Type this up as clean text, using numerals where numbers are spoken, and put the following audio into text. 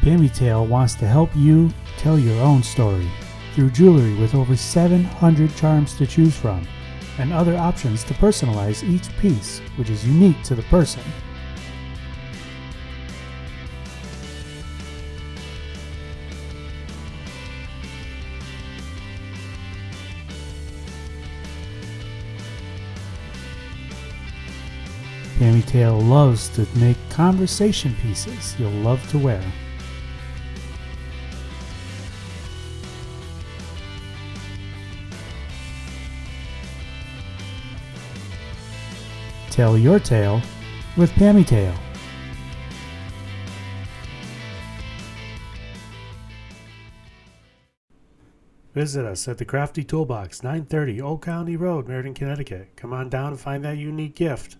PammyTail wants to help you tell your own story through jewelry with over 700 charms to choose from and other options to personalize each piece, which is unique to the person. PammyTail loves to make conversation pieces you'll love to wear. Tell your tale with PammyTail. Visit us at the Crafty Toolbox, 930 Old County Road, Meriden, Connecticut. Come on down and find that unique gift.